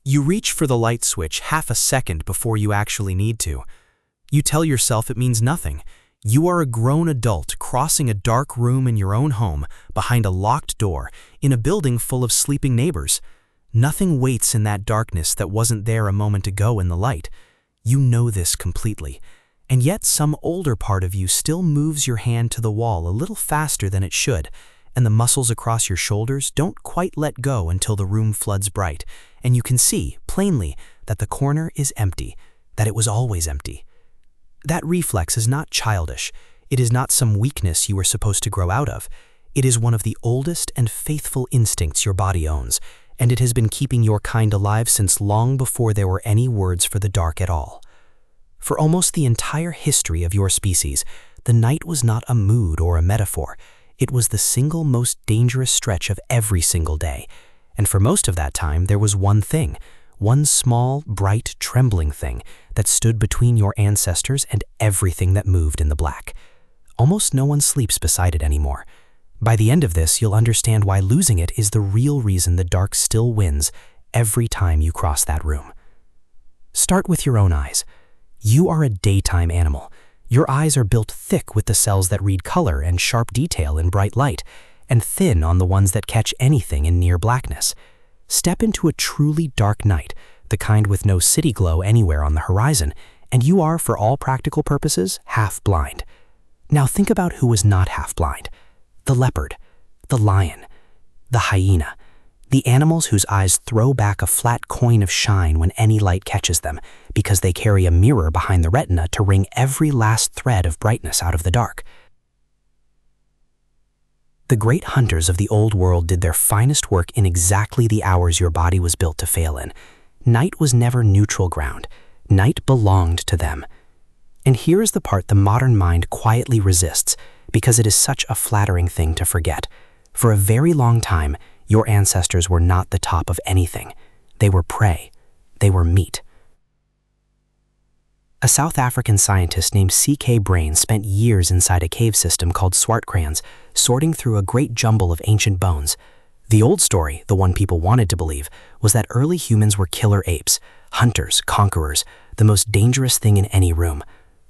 You reach for the light switch half a second before you actually need to. You tell yourself it means nothing. You are a grown adult crossing a dark room in your own home, behind a locked door, in a building full of sleeping neighbors. Nothing waits in that darkness that wasn't there a moment ago in the light. You know this completely. And yet some older part of you still moves your hand to the wall a little faster than it should, and the muscles across your shoulders don't quite let go until the room floods bright, and you can see, plainly, that the corner is empty, that it was always empty. That reflex is not childish. It is not some weakness you were supposed to grow out of. It is one of the oldest and faithful instincts your body owns, and it has been keeping your kind alive since long before there were any words for the dark at all. For almost the entire history of your species, the night was not a mood or a metaphor. It was the single most dangerous stretch of every single day. And for most of that time, there was one thing, one small, bright, trembling thing that stood between your ancestors and everything that moved in the black. Almost no one sleeps beside it anymore. By the end of this, you'll understand why losing it is the real reason the dark still wins every time you cross that room. Start with your own eyes. You are a daytime animal. Your eyes are built thick with the cells that read color and sharp detail in bright light, and thin on the ones that catch anything in near blackness. Step into a truly dark night, the kind with no city glow anywhere on the horizon, and you are, for all practical purposes, half blind. Now think about who was not half blind. The leopard, the lion, the hyena, the animals whose eyes throw back a flat coin of shine when any light catches them, because they carry a mirror behind the retina to wring every last thread of brightness out of the dark. The great hunters of the old world did their finest work in exactly the hours your body was built to fail in. Night was never neutral ground. Night belonged to them. And here is the part the modern mind quietly resists, because it is such a flattering thing to forget. For a very long time, your ancestors were not the top of anything. They were prey. They were meat. A South African scientist named C.K. Brain spent years inside a cave system called Swartkrans, sorting through a great jumble of ancient bones. The old story, the one people wanted to believe, was that early humans were killer apes, hunters, conquerors, the most dangerous thing in any room.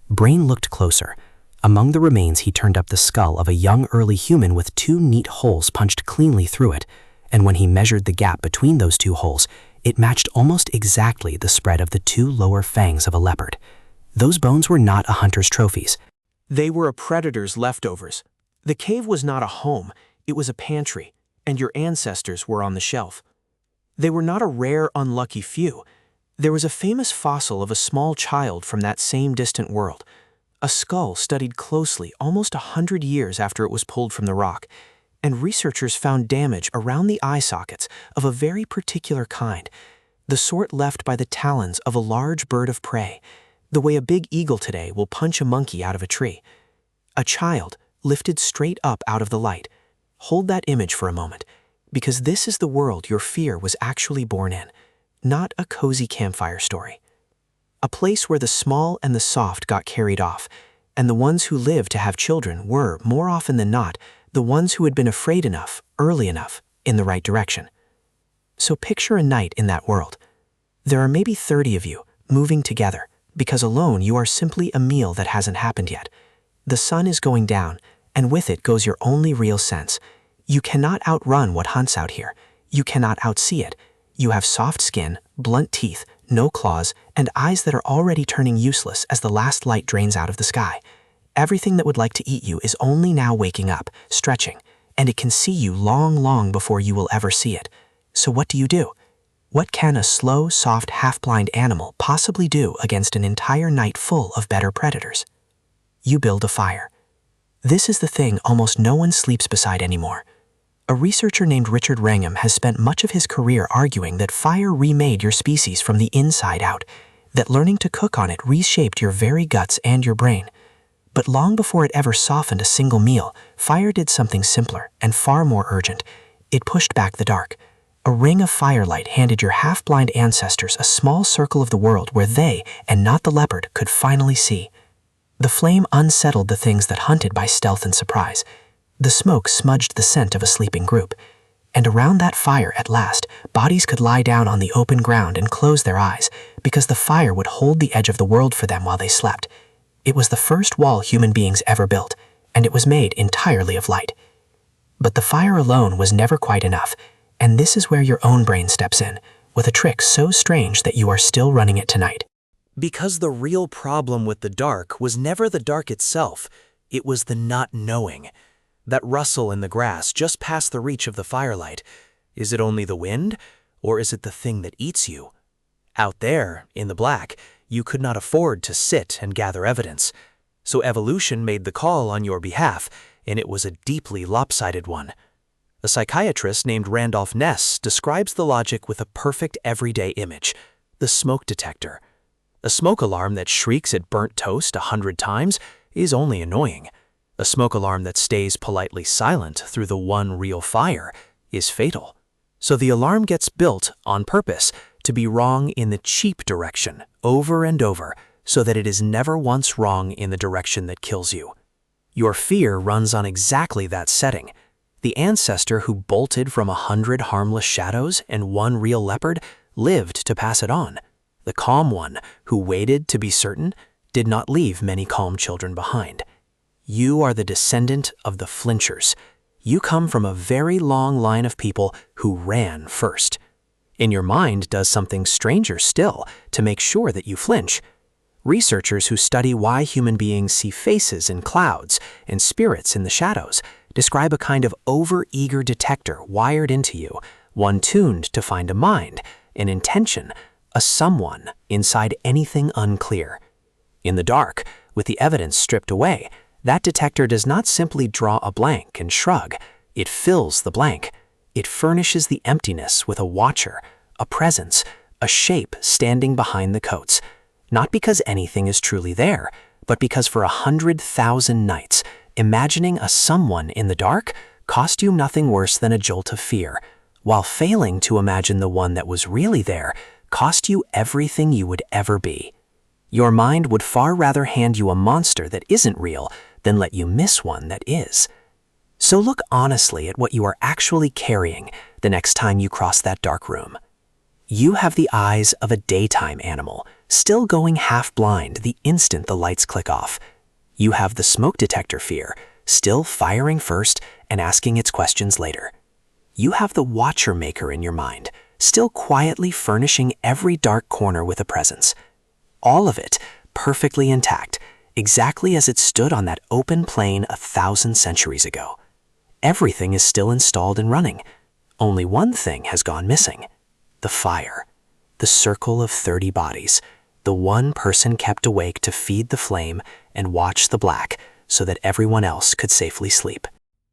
Brain looked closer. Among the remains, he turned up the skull of a young early human with two neat holes punched cleanly through it, and when he measured the gap between those two holes, it matched almost exactly the spread of the two lower fangs of a leopard. Those bones were not a hunter's trophies. They were a predator's leftovers. The cave was not a home, it was a pantry, and your ancestors were on the shelf. They were not a rare, unlucky few. There was a famous fossil of a small child from that same distant world, a skull studied closely almost 100 years after it was pulled from the rock, and researchers found damage around the eye sockets of a very particular kind, the sort left by the talons of a large bird of prey, the way a big eagle today will punch a monkey out of a tree. A child lifted straight up out of the light. Hold that image for a moment, because this is the world your fear was actually born in, not a cozy campfire story. A place where the small and the soft got carried off, and the ones who lived to have children were, more often than not, the ones who had been afraid enough, early enough, in the right direction. So picture a night in that world. There are maybe 30 of you, moving together, because alone you are simply a meal that hasn't happened yet. The sun is going down, and with it goes your only real sense. You cannot outrun what hunts out here. You cannot outsee it. You have soft skin, blunt teeth, no claws, and eyes that are already turning useless as the last light drains out of the sky. Everything that would like to eat you is only now waking up, stretching, and it can see you long, long before you will ever see it. So what do? What can a slow, soft, half-blind animal possibly do against an entire night full of better predators? You build a fire. This is the thing almost no one sleeps beside anymore. A researcher named Richard Wrangham has spent much of his career arguing that fire remade your species from the inside out, that learning to cook on it reshaped your very guts and your brain. But long before it ever softened a single meal, fire did something simpler and far more urgent. It pushed back the dark. A ring of firelight handed your half-blind ancestors a small circle of the world where they, and not the leopard, could finally see. The flame unsettled the things that hunted by stealth and surprise. The smoke smudged the scent of a sleeping group. And around that fire, at last, bodies could lie down on the open ground and close their eyes, because the fire would hold the edge of the world for them while they slept. It was the first wall human beings ever built, and it was made entirely of light. But the fire alone was never quite enough, and this is where your own brain steps in, with a trick so strange that you are still running it tonight. Because the real problem with the dark was never the dark itself, it was the not knowing. That rustle in the grass just past the reach of the firelight. Is it only the wind, or is it the thing that eats you? Out there, in the black, you could not afford to sit and gather evidence. So evolution made the call on your behalf, and it was a deeply lopsided one. A psychiatrist named Randolph Ness describes the logic with a perfect everyday image: the smoke detector. A smoke alarm that shrieks at burnt toast 100 times is only annoying. A smoke alarm that stays politely silent through the one real fire is fatal. So the alarm gets built on purpose to be wrong in the cheap direction over and over, so that it is never once wrong in the direction that kills you. Your fear runs on exactly that setting. The ancestor who bolted from 100 harmless shadows and one real leopard lived to pass it on. The calm one, who waited to be certain, did not leave many calm children behind. You are the descendant of the flinchers. You come from a very long line of people who ran first. And your mind does something stranger still to make sure that you flinch. Researchers who study why human beings see faces in clouds and spirits in the shadows describe a kind of overeager detector wired into you, one tuned to find a mind, an intention, a someone inside anything unclear. In the dark, with the evidence stripped away, that detector does not simply draw a blank and shrug. It fills the blank. It furnishes the emptiness with a watcher, a presence, a shape standing behind the coats. Not because anything is truly there, but because for 100,000 nights, imagining a someone in the dark cost you nothing worse than a jolt of fear, while failing to imagine the one that was really there cost you everything you would ever be. Your mind would far rather hand you a monster that isn't real than let you miss one that is. So look honestly at what you are actually carrying the next time you cross that dark room. You have the eyes of a daytime animal, still going half blind the instant the lights click off. You have the smoke detector fear, still firing first and asking its questions later. You have the watcher maker in your mind, still quietly furnishing every dark corner with a presence. All of it perfectly intact, exactly as it stood on that open plain 1,000 centuries ago. Everything is still installed and running. Only one thing has gone missing: the fire. The circle of 30 bodies. The one person kept awake to feed the flame and watch the black so that everyone else could safely sleep.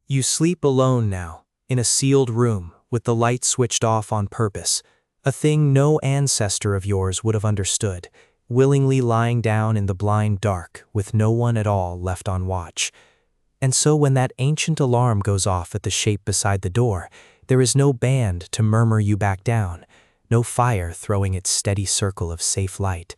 You sleep alone now, in a sealed room, with the light switched off on purpose, a thing no ancestor of yours would have understood, willingly lying down in the blind dark with no one at all left on watch. And so when that ancient alarm goes off at the shape beside the door, there is no band to murmur you back down, no fire throwing its steady circle of safe light.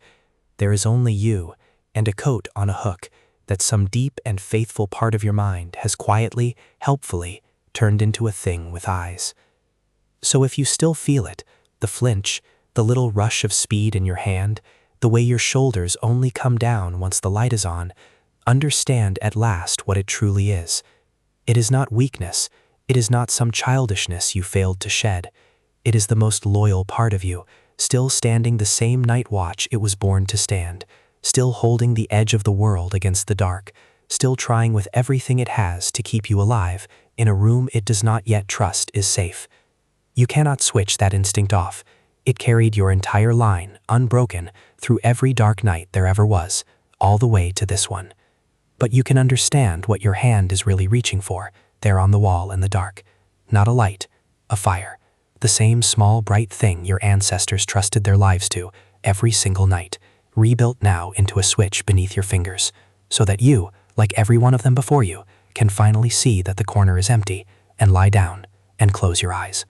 There is only you and a coat on a hook that some deep and faithful part of your mind has quietly, helpfully turned into a thing with eyes. So if you still feel it, the flinch, the little rush of speed in your hand, the way your shoulders only come down once the light is on, understand at last what it truly is. It is not weakness. It is not some childishness you failed to shed. It is the most loyal part of you, still standing the same night watch it was born to stand, still holding the edge of the world against the dark, still trying with everything it has to keep you alive in a room it does not yet trust is safe. You cannot switch that instinct off. It carried your entire line, unbroken, through every dark night there ever was, all the way to this one. But you can understand what your hand is really reaching for, there on the wall in the dark. Not a light, a fire. The same small, bright thing your ancestors trusted their lives to every single night, rebuilt now into a switch beneath your fingers, so that you, like every one of them before you, can finally see that the corner is empty and lie down and close your eyes.